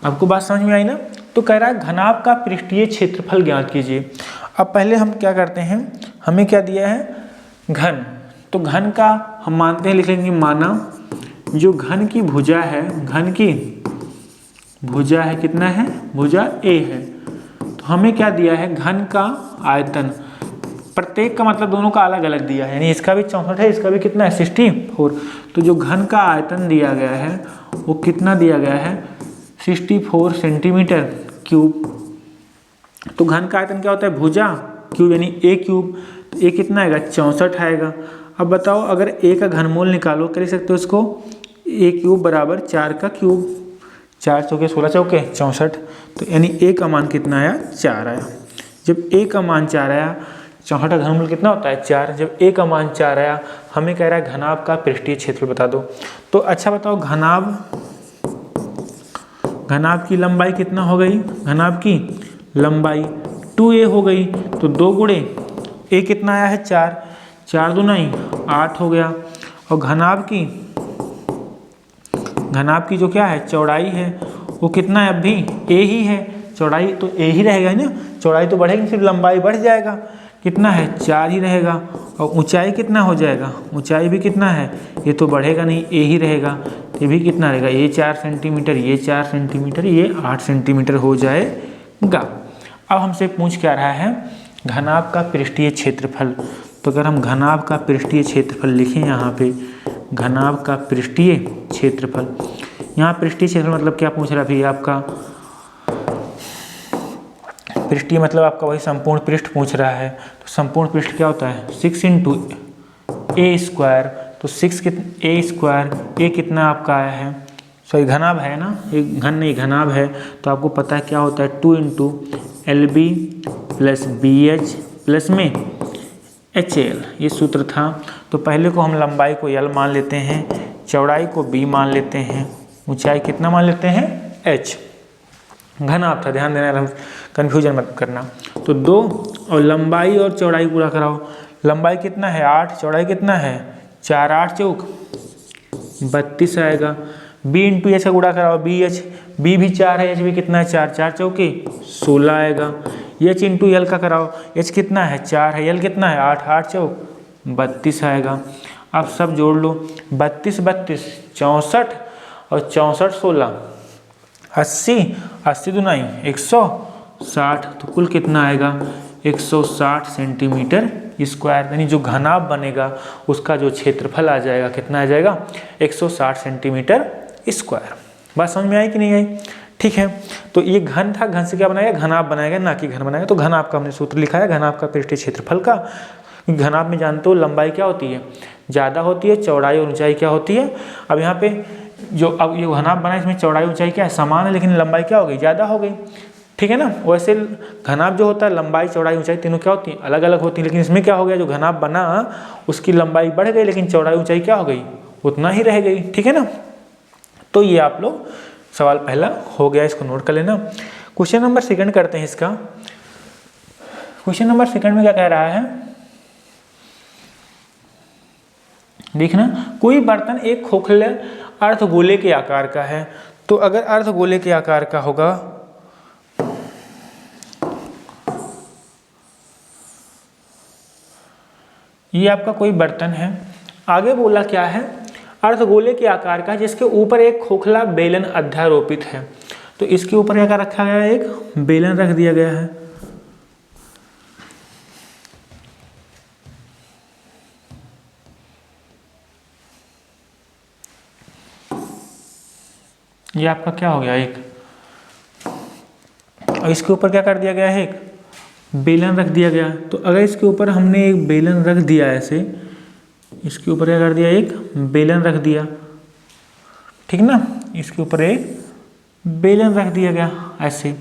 आपको बात समझ में आई ना। तो कह रहा है घनाभ का पृष्ठीय क्षेत्रफल ज्ञात कीजिए। अब पहले हम क्या करते हैं, हमें क्या दिया है, घन। तो घन का हम मानते हैं, लिख लेंगे माना जो घन की भुजा है, घन की भुजा है कितना है, भुजा ए है। तो हमें क्या दिया है, घन का आयतन। प्रत्येक का मतलब दोनों का अलग अलग दिया है, यानी इसका भी 64 है, इसका भी कितना है 64। तो जो घन का आयतन दिया गया है वो कितना दिया गया है, 64 सेंटीमीटर क्यूब। तो घन का आयतन क्या होता है, भुजा क्यूब यानी ए क्यूब। तो ए कितना आएगा, 64 आएगा। अब बताओ अगर ए का घनमूल निकालो, कर सकते हो इसको, ए क्यूब बराबर 4 का क्यूब, 4 चौके 16 चौके 64। तो यानी ए का मान कितना आया, 4 आया। जब ए का मान 4 आया, 64 का घनमूल कितना होता है 4। जब ए का मान 4 आया, हमें कह रहा है घनाभ का पृष्ठीय क्षेत्रफल बता दो। तो अच्छा बताओ, घनाभ की लंबाई कितना हो गई, घनाभ की लंबाई 2a हो गई। तो 2 गुणे ए कितना आया है 4, 4 दूना 8 हो गया। और घनाभ की घनाभ की जो क्या है चौड़ाई है वो कितना है, अब भी ए ही है, चौड़ाई तो ए ही रहेगा ना, चौड़ाई तो बढ़ेगी फिर लंबाई बढ़ जाएगा, कितना है 4 ही रहेगा। और ऊंचाई कितना हो जाएगा, ऊंचाई भी कितना है, ये तो बढ़ेगा नहीं, ए ही रहेगा, ये भी कितना रहेगा, ये 4 सेंटीमीटर, ये 4 सेंटीमीटर, ये 8 सेंटीमीटर हो जाएगा। अब हमसे पूछ क्या रहा है, घनाभ का पृष्ठीय क्षेत्रफल। तो अगर हम घनाभ का पृष्ठीय क्षेत्रफल लिखें यहाँ पे, घनाभ का पृष्ठीय क्षेत्रफल, यहाँ पृष्ठीय क्षेत्रफल मतलब क्या पूछ रहा है भैया आपका, पृष्ठीय मतलब आपका वही संपूर्ण पृष्ठ पूछ रहा है। तो संपूर्ण पृष्ठ क्या होता है 6 इंटू ए स्क्वायर, तो 6 ए स्क्वायर, ए कितना आपका आया है, सॉरी घनाभ है ना, ये घन नहीं घनाभ है, तो आपको पता है क्या होता है 2 into L B plus B H plus में एच एल, ये सूत्र था। तो पहले को हम लंबाई को एल मान लेते हैं, चौड़ाई को बी मान लेते हैं, ऊंचाई कितना मान लेते हैं एच, घनाभ था, ध्यान देना, कन्फ्यूजन मत करना। तो 2 और लंबाई और चौड़ाई पूरा कराओ, लंबाई कितना है 8, चौड़ाई कितना है 4, 8 चौक 32 आएगा। बी इंटू एच का गुणा कराओ, बी एच, बी भी 4 है, एच भी कितना है 4, 4 चौके 16 आएगा। एच इंटू एल का कराओ, एच कितना है 4 है, एल कितना है 8, 8 चौक 32 आएगा। अब सब जोड़ लो, 32 32 64 और 64 16 80, 80 दुनाई 160, तो कुल कितना आएगा 160 सेंटीमीटर स्क्वायर, यानी जो घनाभ बनेगा उसका जो क्षेत्रफल आ जाएगा कितना आ जाएगा 160 सेंटीमीटर स्क्वायर। बात समझ में आई कि नहीं आई? ठीक है, तो ये घन था, घन से क्या बनाएगा घनाभ बनाएगा, ना कि घन बनाएगा। तो घनाभ का हमने सूत्र लिखा है, घनाभ का पृष्ठीय क्षेत्रफल का। घनाभ में जानते हो लंबाई क्या होती है ज़्यादा होती है, चौड़ाई और ऊंचाई क्या होती है। अब यहाँ पे जो अब ये घनाभ बना इसमें चौड़ाई ऊंचाई क्या है समान है, लेकिन लंबाई क्या हो गई ज़्यादा हो गई, ठीक है ना। वैसे घनाभ जो होता है लंबाई चौड़ाई ऊंचाई तीनों क्या होती हैं अलग अलग होती हैं, लेकिन इसमें क्या हो गया जो घनाभ बना उसकी लंबाई बढ़ गई लेकिन चौड़ाई ऊंचाई क्या हो गई उतना ही रह गई, ठीक है ना। तो ये आप लोग सवाल पहला हो गया, इसको नोट कर लेना। क्वेश्चन नंबर 2 करते हैं इसका। क्वेश्चन नंबर 2 में क्या कह रहा है देखना, कोई बर्तन एक खोखले अर्धगोले के आकार का है। तो अगर अर्धगोले के आकार का होगा ये आपका कोई बर्तन है, आगे बोला क्या है अर्धगोले के आकार का जिसके ऊपर एक खोखला बेलन अध्यारोपित है। तो इसके ऊपर क्या रखा गया है एक बेलन रख दिया गया है। ये आपका क्या हो गया एक, और इसके ऊपर क्या कर दिया गया है एक बेलन रख दिया गया। तो अगर इसके ऊपर हमने एक बेलन रख दिया ऐसे, इसके ऊपर क्या कर दिया एक बेलन रख दिया, ठीक ना, इसके ऊपर एक बेलन रख दिया गया ऐसे।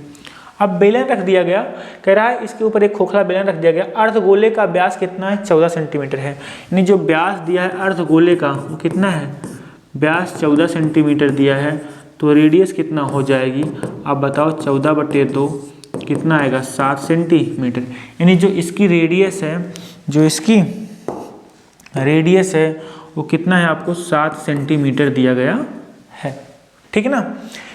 अब बेलन रख दिया गया, कह रहा है इसके ऊपर एक खोखला बेलन रख दिया गया, अर्धगोले का व्यास कितना है 14 सेंटीमीटर है। यानी जो व्यास दिया है अर्धगोले का वो कितना है, व्यास 14 सेंटीमीटर दिया है, तो रेडियस कितना हो जाएगी आप बताओ 14/2 कितना आएगा 7 सेंटीमीटर। यानी जो इसकी रेडियस है, जो इसकी रेडियस है वो कितना है आपको 7 सेंटीमीटर दिया गया है, ठीक है ना।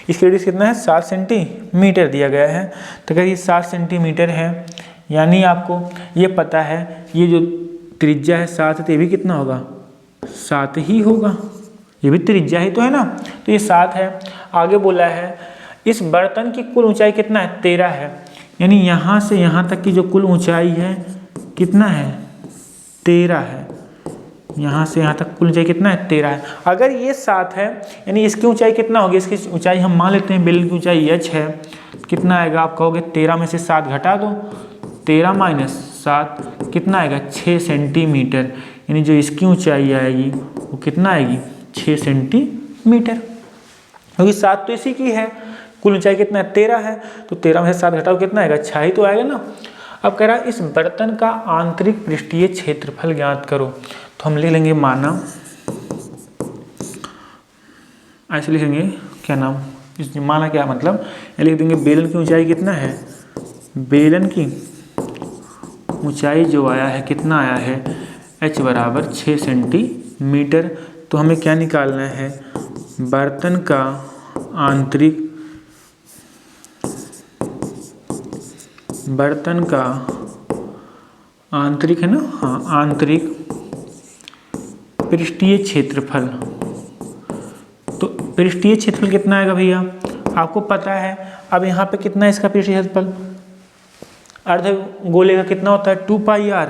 इसकी रेडियस कितना है 7 सेंटीमीटर दिया गया है। तो अगर ये 7 सेंटीमीटर है यानी आपको ये पता है ये जो त्रिज्या है 7 है तो ये भी कितना होगा 7 ही होगा, ये भी त्रिज्या ही तो है ना, तो ये 7 है। आगे बोला है इस बर्तन की कुल ऊंचाई कितना है 13 है, यानी यहाँ से यहाँ तक की जो कुल ऊंचाई है कितना है 13 है, यहाँ से यहाँ तक कुल ऊंचाई कितना है 13 है। अगर ये 7 है यानी इसकी ऊंचाई कितना होगी, इसकी ऊंचाई हम मान लेते हैं बेलन की ऊंचाई h है, कितना आएगा आप कहोगे 13 में से 7 घटा दो, 13 - 7 कितना आएगा 6 सेंटीमीटर, यानी जो इसकी ऊंचाई आएगी वो कितना आएगी 6 सेंटीमीटर, क्योंकि 7 तो इसी की है, कुल ऊंचाई कितना है 13 है, तो 13 में से 7 घटाओ कितना आएगा 6 ही तो आएगा ना। अब कह रहा है इस बर्तन का आंतरिक पृष्ठीय क्षेत्रफल ज्ञात करो। तो हम लिख लेंगे माना, ऐसे लिखेंगे क्या नाम, इस माना क्या मतलब लिख देंगे बेलन की ऊंचाई कितना है, बेलन की ऊंचाई जो आया है कितना आया है h = 6 सेंटीमीटर। तो हमें क्या निकालना है बर्तन का आंतरिक है ना, हाँ, आंतरिक पृष्ठीय क्षेत्रफल। तो पृष्ठीय क्षेत्रफल कितना आएगा भैया, आपको पता है। अब यहाँ पे कितना है इसका पृष्ठीय क्षेत्रफल, अर्ध गोले का कितना होता है 2πr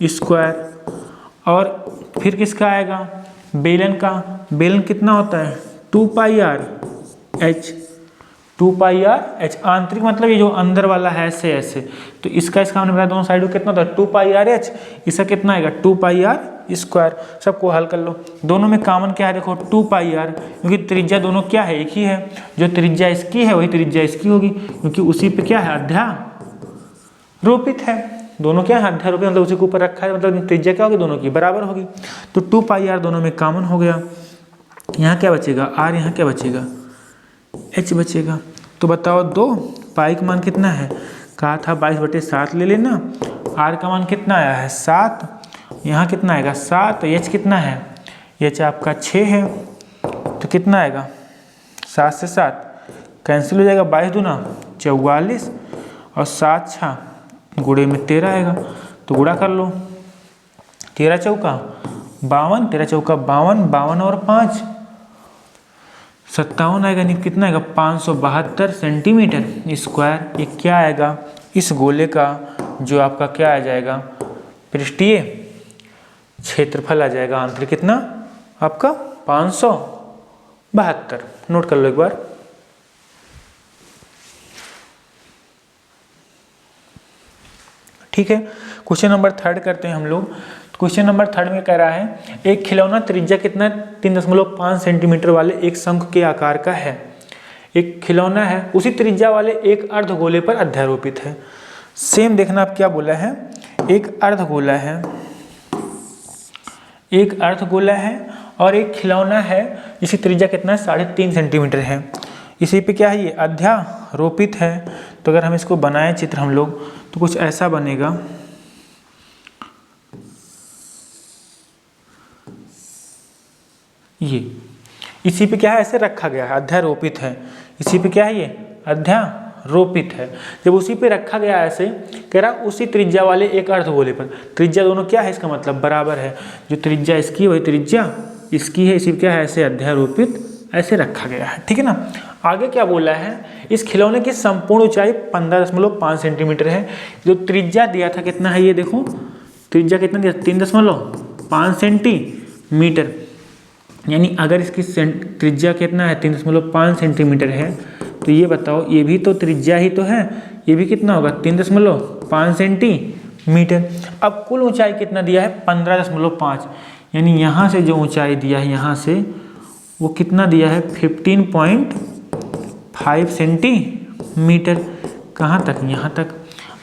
स्क्वायर। और फिर किसका आएगा, बेलन का, बेलन कितना होता है 2πr h, 2πr h। आंतरिक मतलब ये जो अंदर वाला है ऐसे ऐसे, तो इसका हमने बताया दोनों साइड को कितना होता है 2πr h, इसका कितना आएगा 2πr स्क्वायर। सबको हल कर लो। दोनों में कॉमन क्या है देखो 2πr, क्योंकि त्रिज्या दोनों क्या है एक ही है, जो त्रिज्या इसकी है वही त्रिज्या इसकी होगी, क्योंकि उसी पे क्या है अध्यारोपित है। दोनों क्या है अध्यारोपित, मतलब उसी के ऊपर रखा है, मतलब त्रिज्या क्या होगी दोनों की बराबर होगी। तो 2πr दोनों में कॉमन हो गया। यहाँ क्या बचेगा r, यहाँ क्या बचेगा h बचेगा। तो बताओ 2 पाई का मान कितना है, कहा था 22/7 ले लेना। r का मान कितना आया है 7, यहाँ कितना आएगा 7, h कितना है, h आपका 6 है, तो कितना आएगा 7 से 7 कैंसिल हो जाएगा, 22 दूना 44 और 7 6 गुणे में 13 आएगा। तो गुणा कर लो, 13 चौका 52, 13 चौका 52, 52 और 5 57 आएगा, नहीं कितना आएगा 572 सेंटीमीटर स्क्वायर। ये क्या आएगा, इस गोले का जो आपका क्या आ जाएगा पृष्ठीय क्षेत्रफल आ जाएगा आंतरिक, कितना आपका 572। नोट कर लो एक बार। ठीक है, क्वेश्चन नंबर 3 करते हैं हम लोग। क्वेश्चन नंबर 3 में कह रहा है एक खिलौना त्रिज्या कितना 3.5 सेंटीमीटर वाले एक शंख के आकार का है। एक खिलौना है उसी त्रिज्या वाले एक अर्धगोले पर अध्यारोपित है। सेम देखना आप क्या बोला है, एक अर्धगोला है और एक खिलौना है जिसकी त्रिज्या कितना है 3.5 सेंटीमीटर है। इसी पे क्या है ये अध्यारोपित है। तो अगर हम इसको बनाएं चित्र हम लोग तो कुछ ऐसा बनेगा। ये इसी पे क्या है ऐसे रखा गया है, अध्यारोपित है। इसी पे क्या है ये अध्यारोपित है। जब उसी पे रखा गया ऐसे, कह रहा उसी त्रिज्या वाले एक अर्धगोले पर, त्रिज्या दोनों क्या है इसका मतलब बराबर है, जो त्रिज्या इसकी वही त्रिज्या इसकी है। इसी पे क्या है ऐसे अध्यारोपित ऐसे रखा गया है। ठीक है ना। आगे क्या बोला है, इस खिलौने की संपूर्ण ऊंचाई 15.5 सेंटीमीटर है। जो त्रिज्या दिया था कितना है, ये देखो त्रिज्या कितना दिया 3.5 सेंटीमीटर। यानी अगर इसकी त्रिज्या कितना है 3.5 सेंटीमीटर है, तो ये बताओ ये भी तो त्रिज्या ही तो है, ये भी कितना होगा 3.5 सेंटीमीटर। अब कुल ऊंचाई कितना दिया है 15.5, यानी यहाँ से जो ऊंचाई दिया है यहाँ से वो कितना दिया है 15.5 सेंटीमीटर। कहाँ तक, यहाँ तक।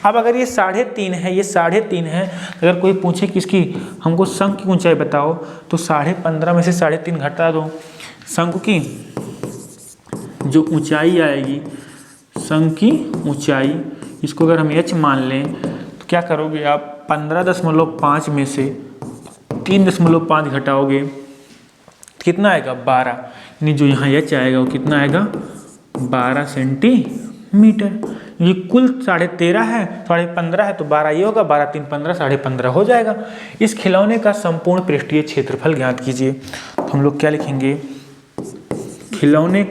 अब अगर ये 3.5 है, ये 3.5 है, अगर कोई पूछे कि इसकी हमको शंख की ऊंचाई बताओ, तो 15.5 में से 3.5 घटा दो। शंख की जो ऊंचाई आएगी, शंख की ऊंचाई, इसको अगर हम h मान लें तो क्या करोगे आप 15.5 में से 3.5 घटाओगे, कितना आएगा 12। यानी जो यहाँ h आएगा वो कितना आएगा 12 सेंटीमीटर। ये कुल 13.5 है, 15.5 है, तो 12 ये होगा, 12 3 15, 15.5 हो जाएगा। इस खिलौने का संपूर्ण पृष्ठीय क्षेत्रफल ज्ञात कीजिए। तो हम लोग क्या लिखेंगे, खिलौने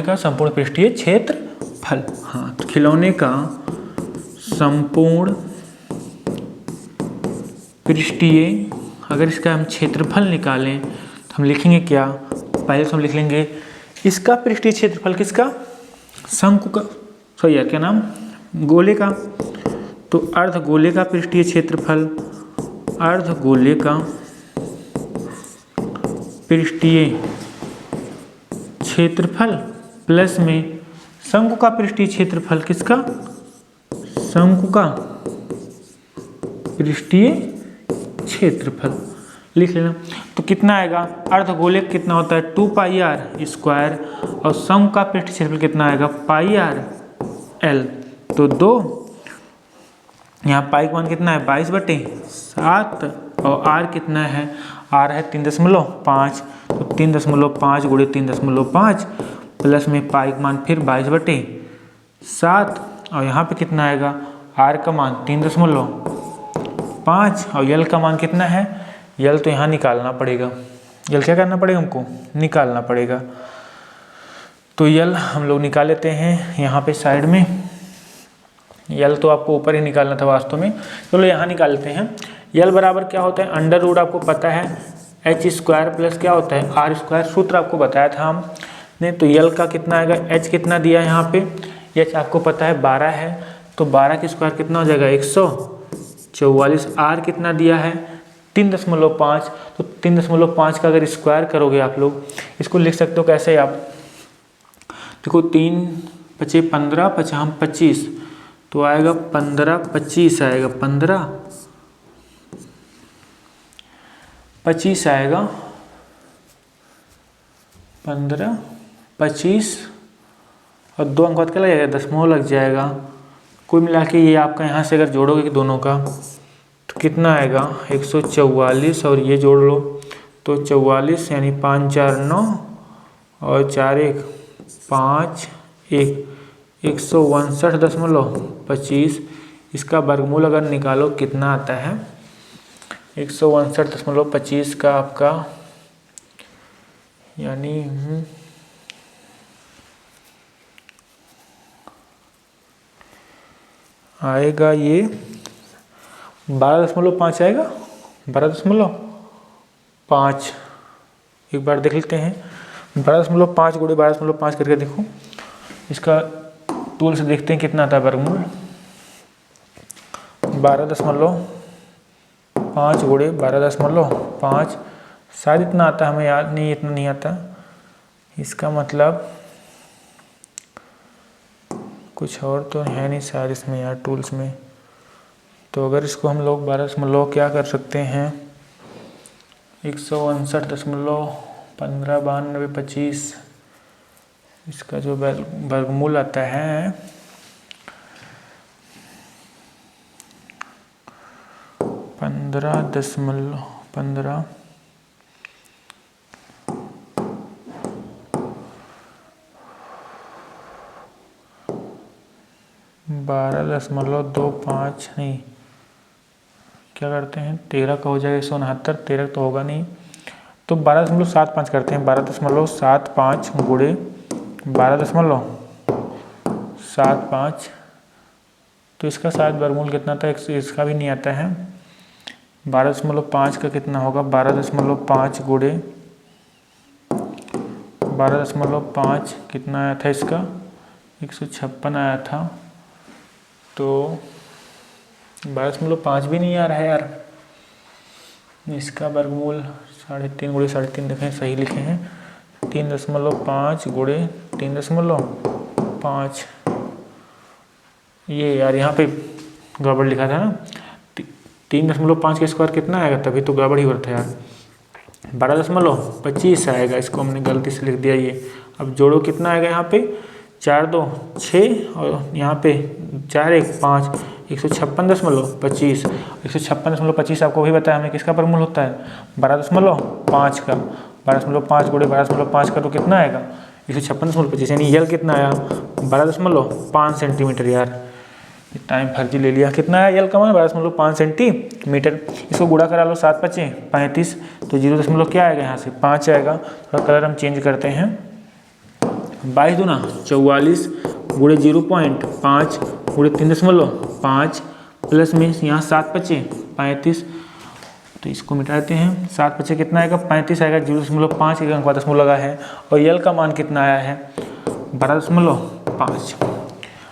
का संपूर्ण पृष्ठीय क्षेत्रफल। हाँ, तो खिलौने का संपूर्ण पृष्ठीय, अगर इसका हम क्षेत्रफल निकालें तो हम लिखेंगे क्या, पहले तो हम लिख लेंगे इसका पृष्ठीय क्षेत्रफल, किसका शंकु का, सॉरी यार क्या नाम, गोले का। तो अर्धगोले का पृष्ठीय क्षेत्रफल, अर्धगोले का पृष्ठीय क्षेत्रफल प्लस में शंकु का पृष्ठीय क्षेत्रफल, किसका शंकु का पृष्ठीय क्षेत्रफल लिख लेना। तो कितना आएगा, अर्धगोले कितना होता है 2πr स्क्वायर और शंकु का पृष्ठीय क्षेत्रफल कितना आएगा πr/l। तो 2 यहाँ पाई का मान कितना है 22/7 और r कितना है, आर है 3.5, तो 3.5 गुणे 3.5 प्लस में पाई का मान फिर 22/7, और यहाँ पे कितना आएगा, आर का मान 3.5 और यल का मान कितना है, यल तो यहाँ निकालना पड़ेगा, यल क्या करना पड़ेगा हमको, निकालना पड़ेगा। तो यल हम लोग निकाल लेते हैं यहाँ पे साइड में, यल तो आपको ऊपर ही निकालना था वास्तव में, चलो यहाँ निकाल लेते हैं। यल बराबर क्या होता है, अंडर रूट आपको पता है h² प्लस क्या होता है r², सूत्र आपको बताया था हमने। तो यल का कितना आएगा, h कितना दिया है यहाँ पे, h आपको पता है 12 है, तो 12 की स्क्वायर कितना हो जाएगा 144, r कितना दिया है 3.5, तो 3.5 का अगर स्क्वायर करोगे आप लोग, इसको लिख सकते हो कैसे आप, देखो 3 × 5 = 15, 5 × 25, तो आएगा 15/25 आएगा, 15/25 आएगा, 15/25 और 2 अंक बाद क्या लगेगा, दशमलव लग जाएगा। कुल मिला के ये आपका यहाँ से अगर जोड़ोगे दोनों का तो कितना आएगा 144, और ये जोड़ लो तो 44, यानी 5 × 4 = 9 और 4 × 1 = 5, 159.25। इसका वर्गमूल अगर निकालो कितना आता है, 159.25 का आपका यानी आएगा ये 12.5 आएगा, 12.5। एक बार देख लेते हैं, 12.5 गुणे 12.5 करके देखो, इसका टूल से देखते हैं कितना आता है वर्गमूल। 12.5 गुणे 12.5, शायद इतना आता है, हमें याद नहीं, इतना नहीं आता। इसका मतलब कुछ और तो है नहीं शायद इसमें यार टूल्स में, तो अगर इसको हम लोग 12 क्या कर सकते हैं, 159.159225, इसका जो वर्गमूल आता है 15.15 12.25 नहीं, क्या करते हैं 13 का हो जाएगा 169, 13 तो होगा नहीं, तो 12.75 करते हैं, 12.75 गुणे 12.75, तो इसका शायद वर्गमूल कितना था, इसका भी नहीं आता है। 12.5 का कितना होगा, 12.5 गुणे 12.5 कितना आया था, इसका 156 आया था, तो 12.5 भी नहीं आ रहा है यार। इसका वर्गमूल 3.5 गुणे 3.5 देखें, सही लिखे हैं, 3.5 गुणे 3.5, ये यार यहाँ पे गड़बड़ लिखा था ना, 3.5 का स्क्वायर कितना आएगा, तभी तो गड़बड़ ही हो रहा था यार, 12.25 आएगा, इसको हमने गलती से लिख दिया ये। अब जोड़ो कितना आएगा, यहाँ पे 4 2 6 और यहाँ पे 4 1 5, 156.25, 156.25 आपको भी बताया हमने किसका वर्गमूल होता है, 12.5 का, 12.5 गुणे 12.5 का तो कितना आएगा 156.25, यानी यल कितना आया 12.5 सेंटीमीटर। यार टाइम फर्जी ले लिया, कितना आया यल का मान 12.5 सेंटीमीटर। इसको गुणा करा लो 7 × 5 = 35, तो 0 क्या आएगा, यहाँ से 5 आएगा। थोड़ा कलर हम चेंज करते हैं, 22 दूना 44 गुणे 0.5 गुणे 3.5 प्लस में यहाँ 7 × 5 = 35, तो इसको मिटा देते हैं, 7 × 5 कितना आएगा 35 आएगा, 0.5 एक अंक का दशमलव लगा है, और यल का मान कितना आया है 12.5।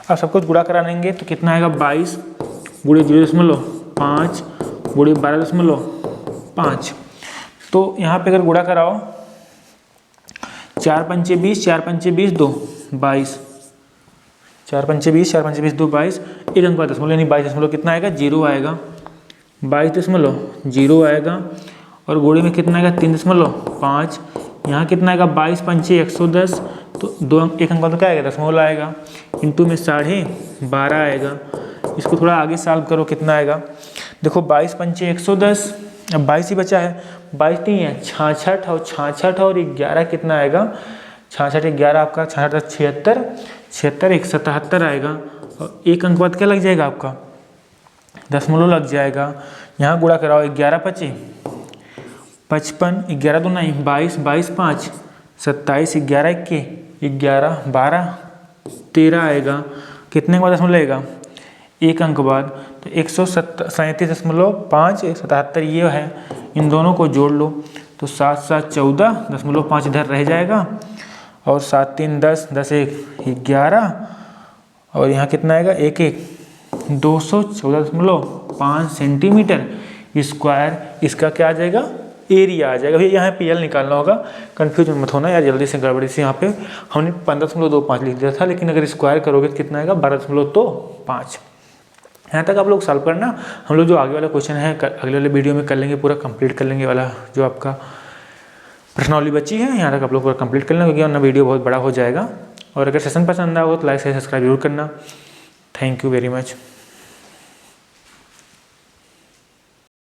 अब सब कुछ गुणा करा लेंगे तो कितना आएगा 22 गुणे 0.5 गुणे 12.5, तो यहाँ पे अगर गुणा कराओ 4 × 5 = 20, 4 × 5 = 20, 2 22, 4 × 5 = 20, 4 × 5 = 20, 2 22, एक अंक का दशमलव, यानी 22 कितना आएगा 0 आएगा, 22.0 आएगा, और गुणे में कितना आएगा 3.5, यहाँ कितना आएगा 22 × 5 = 110, तो एक अंक तो क्या आएगा दशमलव आएगा, इंटू में 12.5 आएगा। इसको थोड़ा आगे सॉल्व करो, कितना आएगा, देखो 22 × 5 = 110 अब 22 ही बचा है, 22 नहीं है 66, और 66 और 11 कितना आएगा, 66 11 आपका 66 76, 76 1 77 आएगा। और एक अंक बाद क्या लग जाएगा आपका, दशमलव लग जाएगा। यहाँ गुणा कराओ, 11 25 55, 11 2 नहीं 22, 22 5 27, 11 21 11 12 13 आएगा। कितने के बाद दशमलव लगेगा, एक अंक बाद, तो 137.5 177 ये है। इन दोनों को जोड़ लो तो 7 7 14, 0.5 इधर रह जाएगा, और 7 3 10, 10 1 11, और यहाँ कितना आएगा 1 1 214.5 सेंटीमीटर स्क्वायर। इसका क्या आ जाएगा, एरिया आ जाएगा। भैया यहाँ PL निकालना होगा, कंफ्यूज मत होना यार, जल्दी से गड़बड़ी से यहाँ पे हमने 15.25 लिख दिया था, लेकिन अगर स्क्वायर करोगे तो कितना आएगा 12.5। यहाँ तक आप लोग सॉल्व करना। हम लोग जो आगे वाला क्वेश्चन है अगले वाले वीडियो में कर लेंगे, पूरा कंप्लीट कर लेंगे वाला जो आपका प्रश्नावली बची है, यहाँ तक आप लोग पूरा कंप्लीट कर लेंगे, क्योंकि वरना वीडियो बहुत बड़ा हो जाएगा। और अगर सेशन पसंद आया हो तो लाइक से सब्सक्राइब जरूर करना। Thank you very much.